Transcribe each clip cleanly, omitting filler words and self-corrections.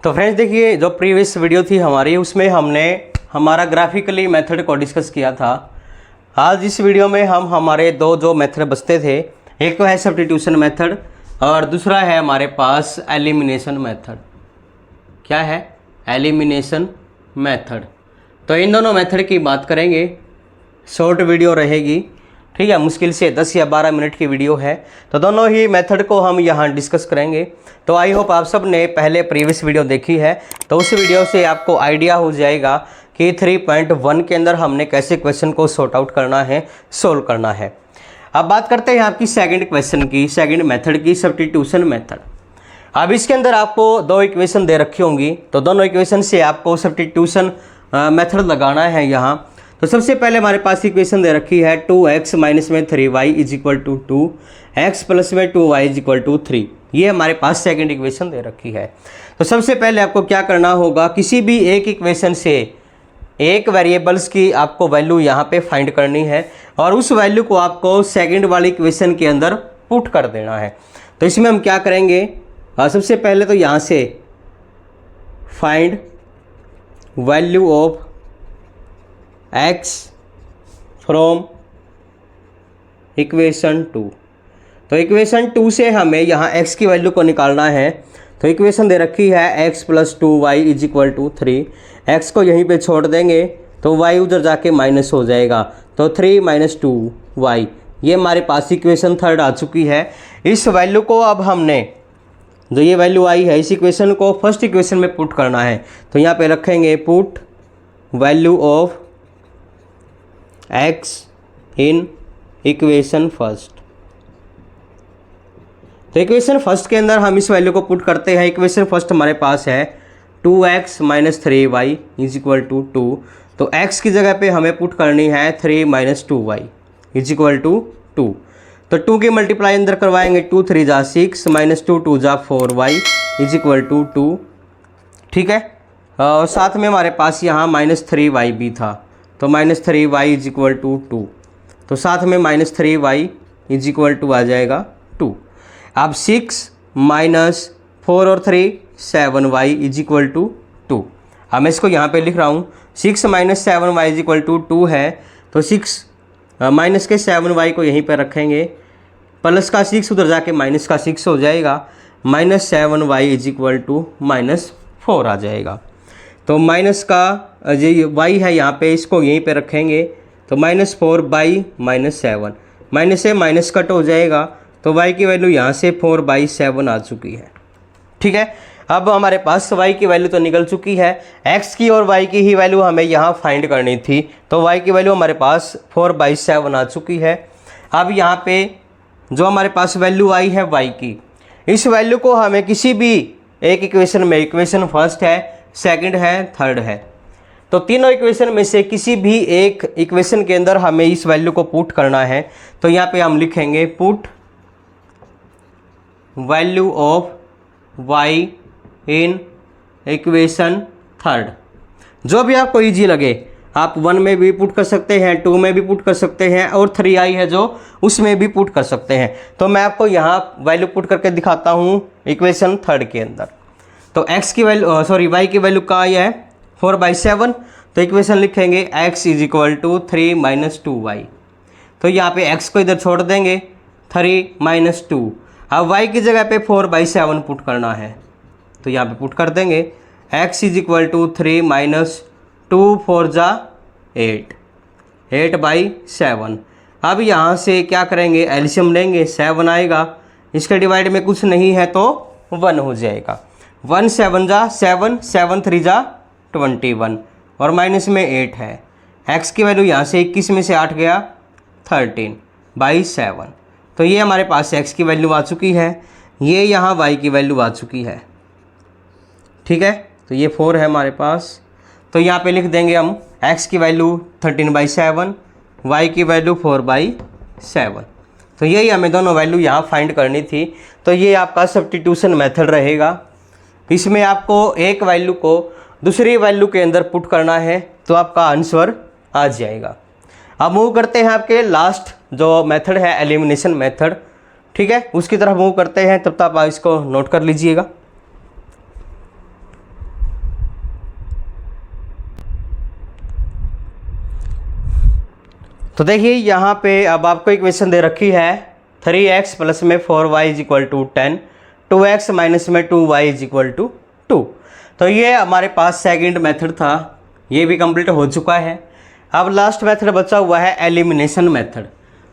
तो फ्रेंड्स देखिए, जो प्रीवियस वीडियो थी हमारी उसमें हमने हमारा ग्राफिकली मेथड को डिस्कस किया था। आज इस वीडियो में हम हमारे दो जो मेथड बचते थे, एक तो है सब्स्टिट्यूशन मेथड और दूसरा है हमारे पास एलिमिनेशन मेथड। क्या है? Elimination method. तो इन दोनों मेथड की बात करेंगे। शॉर्ट वीडियो रहेगी, ठीक है, मुश्किल से 10 या 12 मिनट की वीडियो है। तो दोनों ही मेथड को हम यहाँ डिस्कस करेंगे। तो आई होप आप सब ने पहले प्रीवियस वीडियो देखी है, तो उस वीडियो से आपको आइडिया हो जाएगा कि 3.1 के अंदर हमने कैसे क्वेश्चन को सॉर्ट आउट करना है, सोल्व करना है। अब बात करते हैं आपकी सेकंड क्वेश्चन की, सेकंड मेथड की, सब्स्टिट्यूशन मेथड। अब इसके अंदर आपको दो इक्वेशन दे रखी होंगी, तो दोनों इक्वेशन से आपको सब्स्टिट्यूशन मेथड लगाना है यहाँ। तो सबसे पहले हमारे पास इक्वेशन दे रखी है 2x माइनस में 3y is equal to 2, x plus में 2y इज इक्वल टू 3। ये हमारे पास सेकंड इक्वेशन दे रखी है। तो सबसे पहले आपको क्या करना होगा, किसी भी एक इक्वेशन से एक वेरिएबल्स की आपको वैल्यू यहाँ पे फाइंड करनी है और उस वैल्यू को आपको सेकंड वाली इक्वेशन के अंदर पुट कर देना है। तो इसमें हम क्या करेंगे, सबसे पहले तो यहाँ से find value of x from equation 2। तो इक्वेशन 2 से हमें यहाँ x की वैल्यू को निकालना है। तो इक्वेशन दे रखी है x plus 2y is equal to 3। x को यहीं पे छोड़ देंगे तो y उधर जाके माइनस हो जाएगा, तो 3 माइनस 2y। ये हमारे पास इक्वेशन थर्ड आ चुकी है। इस वैल्यू को अब हमने, जो ये वैल्यू आई है, इस इक्वेशन को फर्स्ट इक्वेशन में पुट करना है। तो यहाँ पे रखेंगे put value of x in equation first. तो इक्वेशन फर्स्ट के अंदर हम इस वैल्यू को पुट करते हैं। इक्वेशन फर्स्ट हमारे पास है 2x minus 3y is equal to 2। तो x की जगह पे हमें पुट करनी है 3 minus 2y is equal to 2। तो 2 की मल्टीप्लाई अंदर करवाएंगे, 2 3 जा 6 माइनस 2 2 जा 4y इज इक्वल टू 2। ठीक है, और साथ में हमारे पास यहाँ माइनस 3y भी था, तो minus 3y is equal to 2। तो साथ में minus 3y is equal to आ जाएगा 2। अब 6 माइनस 4 और 3 7y इज इक्वल टू 2। अब मैं इसको यहाँ पे लिख रहा हूँ, 6 minus 7y is equal to 2 है। तो 6 माइनस के 7y को यहीं पर रखेंगे, प्लस का 6 उधर जाके माइनस का 6 हो जाएगा, minus 7y is equal to minus 4 आ जाएगा। तो माइनस का जो y है यहाँ पे, इसको यहीं पे रखेंगे, तो माइनस 4 बाई माइनस 7, माइनस से माइनस कट हो जाएगा, तो y की वैल्यू यहाँ से 4 बाई 7 आ चुकी है। ठीक है, अब हमारे पास y की वैल्यू तो निकल चुकी है, x की और y की ही वैल्यू हमें यहाँ फाइंड करनी थी। तो y की वैल्यू हमारे पास 4 बाई 7 आ चुकी है। अब यहाँ पे जो हमारे पास वैल्यू आई है y की, इस वैल्यू को हमें किसी भी एक इक्वेशन में, इक्वेशन फर्स्ट है, सेकंड है, थर्ड है, तो तीनों इक्वेशन में से किसी भी एक इक्वेशन के अंदर हमें इस वैल्यू को पुट करना है। तो यहाँ पे हम लिखेंगे put value of y in equation third. जो भी आपको इजी लगे, आप 1 में भी पुट कर सकते हैं, 2 में भी पुट कर सकते हैं, और 3i है जो, उसमें भी पुट कर सकते हैं। तो मैं आपको यहाँ वैल्यू पुट करके दिखाता हूँ इक्वेशन थर्ड के अंदर। तो x की वैल्यू y की वैल्यू का यह है 4 बाई 7। तो इक्वेशन लिखेंगे x is equal to 3 minus 2y। तो यहाँ पे x को इधर छोड़ देंगे, 3 माइनस 2। अब y की जगह पे 4 बाई 7 पुट करना है, तो यहाँ पे पुट कर देंगे, x is equal to 3 minus 2 4 जा 8, 8 बाई 7। अब यहाँ से क्या करेंगे, एलसीएम लेंगे, 7 आएगा, इसके डिवाइड में कुछ नहीं है तो 1 हो जाएगा, 1 7 जा 7, 7 3 जा 21, और माइनस में 8 है। x की वैल्यू यहाँ से 21 में से 8 गया 13 बाई 7। तो ये हमारे पास x की वैल्यू आ चुकी है, ये यहाँ y की वैल्यू आ चुकी है। ठीक है, तो ये 4 है हमारे पास। तो यहाँ पे लिख देंगे हम x की वैल्यू 13 बाई 7, y की वैल्यू 4 बाई 7। तो यही हमें दोनों वैल्यू यहाँ फाइंड करनी थी। तो ये आपका सब्स्टिट्यूशन मेथड रहेगा। इसमें आपको एक वैल्यू को दूसरी वैल्यू के अंदर पुट करना है, तो आपका आंसर आ जाएगा। अब मूव करते हैं आपके लास्ट जो मेथड है, एलिमिनेशन मेथड। ठीक है, उसकी तरफ मूव करते हैं, तब तक आप इसको नोट कर लीजिएगा। तो देखिए यहाँ पे अब आपको इक्वेशन दे रखी है 3x प्लस में 4y is equal to 10, 2x minus में 2y इज इक्वल टू 2। तो ये हमारे पास सेकंड मेथड था, ये भी कंप्लीट हो चुका है। अब लास्ट मेथड बचा हुआ है एलिमिनेशन मेथड।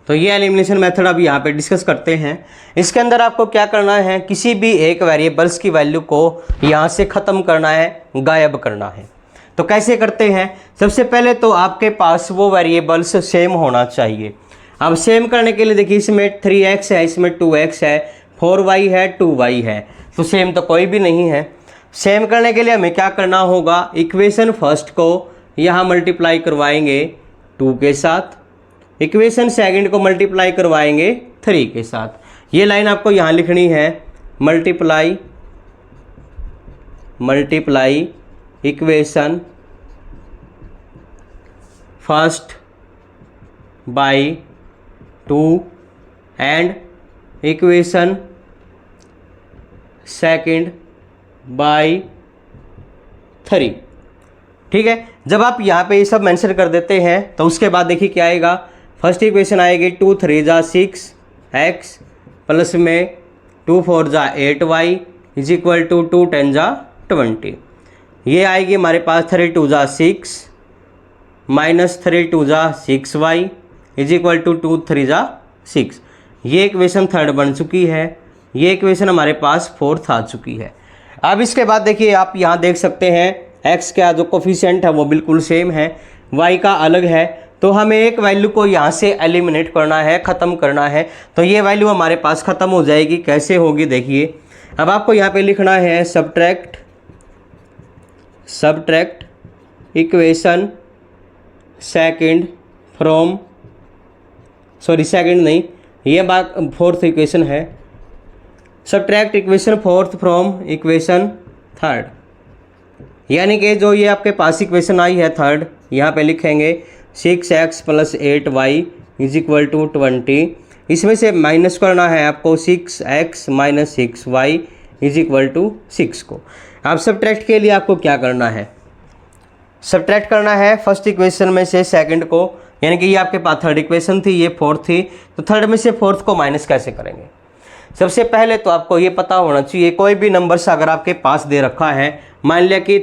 तो ये एलिमिनेशन मेथड अब यहाँ पे डिस्कस करते हैं। इसके अंदर आपको क्या करना है, किसी भी एक वेरिएबल्स की वैल्यू को यहाँ से ख़त्म करना है, गायब करना है। तो कैसे करते हैं, सबसे पहले तो आपके पास वो वेरिएबल्स सेम होना चाहिए। अब सेम करने के लिए देखिए इसमें 3x है, इसमें 2x है, 4y है, 2y है, तो सेम तो कोई भी नहीं है। सेम करने के लिए हमें क्या करना होगा, इक्वेशन फर्स्ट को यहाँ मल्टीप्लाई करवाएंगे 2 के साथ, इक्वेशन सेकंड को मल्टीप्लाई करवाएंगे 3 के साथ। ये लाइन आपको यहाँ लिखनी है, multiply equation first by 2 and equation second by 3। ठीक है, जब आप यहाँ पे ये सब मेंशन कर देते हैं तो उसके बाद देखिए क्या आएगा, फर्स्ट इक्वेशन आएगी 2 3 जा 6x प्लस में 2 4 जा 8y इज इक्वल टू 2 10 जा 20। ये आएगी हमारे पास 3 2 जा 6 माइनस 3 2 जा 6y इज इक्वल टू 2 3 जा 6। ये इक्वेशन थर्ड बन चुकी है, ये इक्वेशन हमारे पास फोर्थ आ चुकी है। अब इसके बाद देखिए आप यहाँ देख सकते हैं x का जो कोफिशिएंट है वो बिल्कुल सेम है, y का अलग है, तो हमें एक वैल्यू को यहाँ से एलिमिनेट करना है, ख़त्म करना है। तो ये वैल्यू हमारे पास ख़त्म हो जाएगी। कैसे होगी देखिए, अब आपको यहाँ पे लिखना है subtract equation second from, sorry second नहीं, ये बात फोर्थ इक्वेशन है, subtract equation fourth from equation third. यानी कि जो ये आपके पास इक्वेशन आई है थर्ड, यहाँ पे लिखेंगे 6x plus 8y is equal to 20। इसमें से माइनस करना है आपको 6x minus 6y is equal to 6 को। अब सब्ट्रैक्ट के लिए आपको क्या करना है, सब्ट्रैक्ट करना है फर्स्ट इक्वेशन में से सेकंड को, यानी कि ये आपके पास थर्ड इक्वेशन थी, ये फोर्थ थी, तो थर्ड में से फोर्थ को माइनस कैसे करेंगे। सबसे पहले तो आपको ये पता होना चाहिए, कोई भी नंबर से अगर आपके पास दे रखा है, मान लिया कि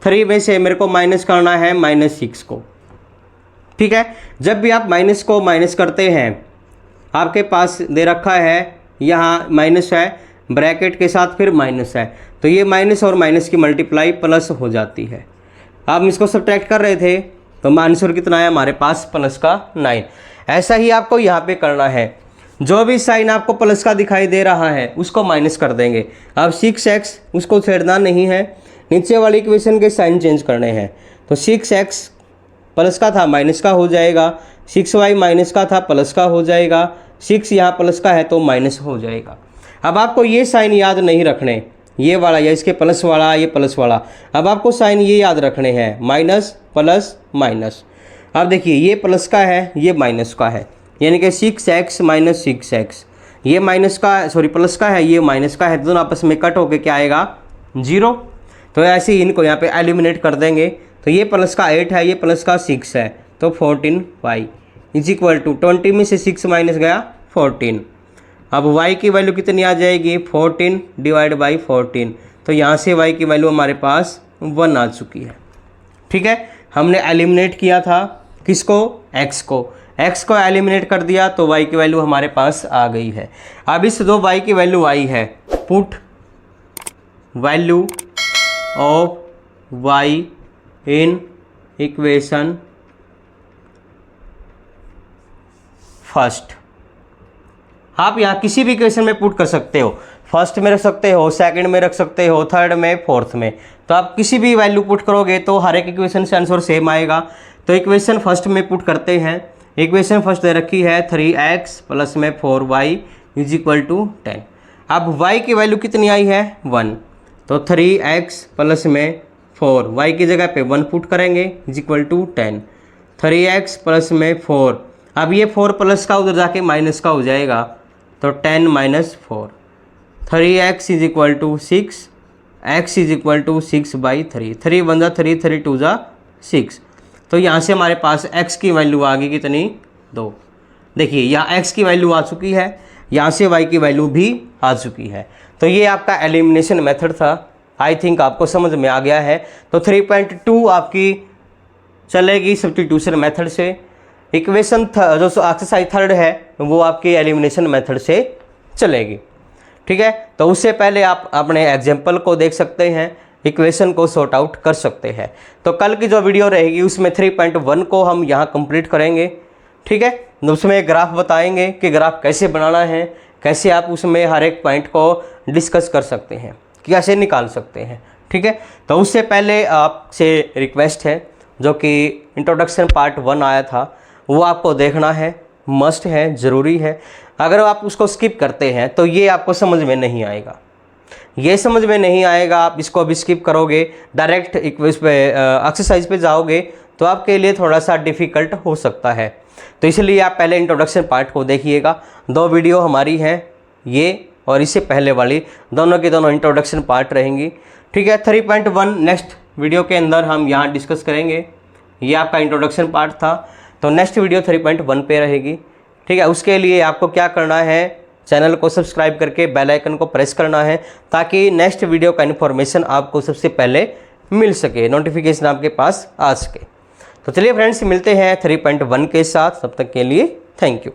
3 में से मेरे को माइनस करना है -6 को। ठीक है, जब भी आप माइनस को माइनस करते हैं, आपके पास दे रखा है यहाँ माइनस है, ब्रैकेट के साथ फिर माइनस है, तो ये माइनस और माइनस की मल्टीप्लाई प्लस हो जाती है। आप इसको सब्ट्रैक्ट कर रहे थे तो आंसर कितना है हमारे पास, प्लस का 9। ऐसा ही आपको यहाँ पे करना है, जो भी साइन आपको प्लस का दिखाई दे रहा है उसको माइनस कर देंगे। अब 6x उसको छेड़ना नहीं है, नीचे वाली इक्वेशन के साइन चेंज करने हैं। तो 6x प्लस का था माइनस का हो जाएगा, 6y माइनस का था प्लस का हो जाएगा, 6 यहाँ प्लस का है तो माइनस हो जाएगा। अब आपको ये साइन याद नहीं रखने, ये वाला या इसके प्लस वाला, ये प्लस वाला, अब आपको साइन ये याद रखने हैं, माइनस प्लस माइनस। अब देखिए ये प्लस का है, ये माइनस का है, यानी कि 6x माइनस 6x, ये माइनस का सॉरी प्लस का है, ये माइनस का है, दोनों आपस में कट होके क्या आएगा 0। तो ऐसे ही इनको यहाँ पे एलिमिनेट कर देंगे। तो ये प्लस का 8 है, ये प्लस का 6 है, तो 14y इज इक्वल टू 20 में से 6 माइनस गया 14। अब y की वैल्यू कितनी आ जाएगी, 14 डिवाइड बाई 14। तो यहाँ से y की वैल्यू हमारे पास 1 आ चुकी है। ठीक है, हमने एलिमिनेट किया था किसको, x को एलिमिनेट कर दिया तो y की वैल्यू हमारे पास आ गई है। अब इस दो y की वैल्यू आई है, put value of y in equation first. आप यहाँ किसी भी इक्वेशन में पुट कर सकते हो, फर्स्ट में रख सकते हो, सेकंड में रख सकते हो, थर्ड में, फोर्थ में, तो आप किसी भी वैल्यू पुट करोगे तो हर एक इक्वेशन से आंसर सेम आएगा। तो इक्वेशन फर्स्ट में पुट करते हैं। इक्वेशन फर्स्ट दे रखी है 3x प्लस में 4y इज इक्वल टू 10। अब y की वैल्यू कितनी आई है 1, तो 3x प्लस में 4, y की जगह पे 1 पुट करेंगे is equal to 10। 3x plus में 4, अब ये 4 प्लस का उधर जाके माइनस का हो जाएगा, तो 10 minus 4, 3x is equal to 6, x is equal to 6 by 3, 3 1 जा 3, 3 2 जा 6, तो यहाँ से हमारे पास x की वैल्यू आ गई कितनी 2। देखिए यहाँ x की वैल्यू आ चुकी है, यहाँ से y की वैल्यू भी आ चुकी है। तो ये आपका एलिमिनेशन मेथड था, आई थिंक आपको समझ में आ गया है। तो 3.2 आपकी चलेगी सब्स्टिट्यूशन मेथड से। इक्वेशन जो एक्सरसाइज 3 है वो आपकी एलिमिनेशन मेथड से चलेगी, ठीक है। तो उससे पहले आप अपने एग्जाम्पल को देख सकते हैं, इक्वेशन को सॉर्ट आउट कर सकते हैं। तो कल की जो वीडियो रहेगी उसमें 3.1 को हम यहाँ कंप्लीट करेंगे, ठीक है। उसमें ग्राफ बताएंगे कि ग्राफ कैसे बनाना है, कैसे आप उसमें हर एक पॉइंट को डिस्कस कर सकते हैं, कैसे निकाल सकते हैं, ठीक है। तो उससे पहले आपसे रिक्वेस्ट है, जो कि इंट्रोडक्शन पार्ट 1 आया था वो आपको देखना है, मस्ट है, ज़रूरी है। अगर आप उसको स्किप करते हैं तो ये आपको समझ में नहीं आएगा, ये समझ में नहीं आएगा। आप इसको अभी स्किप करोगे, डायरेक्ट एक्सरसाइज पे जाओगे तो आपके लिए थोड़ा सा डिफ़िकल्ट हो सकता है। तो इसलिए आप पहले इंट्रोडक्शन पार्ट को देखिएगा। 2 वीडियो हमारी हैं, ये और इससे पहले वाली, दोनों की दोनों इंट्रोडक्शन पार्ट रहेंगी, ठीक है। 3.1 नेक्स्ट वीडियो के अंदर हम यहाँ डिस्कस करेंगे। ये आपका इंट्रोडक्शन पार्ट था, तो नेक्स्ट वीडियो 3.1 पे रहेगी, ठीक है। उसके लिए आपको क्या करना है, चैनल को सब्सक्राइब करके बेल आइकन को प्रेस करना है, ताकि नेक्स्ट वीडियो का इन्फॉर्मेशन आपको सबसे पहले मिल सके, नोटिफिकेशन आपके पास आ सके। तो चलिए फ्रेंड्स, मिलते हैं 3.1 के साथ, तब तक के लिए थैंक यू।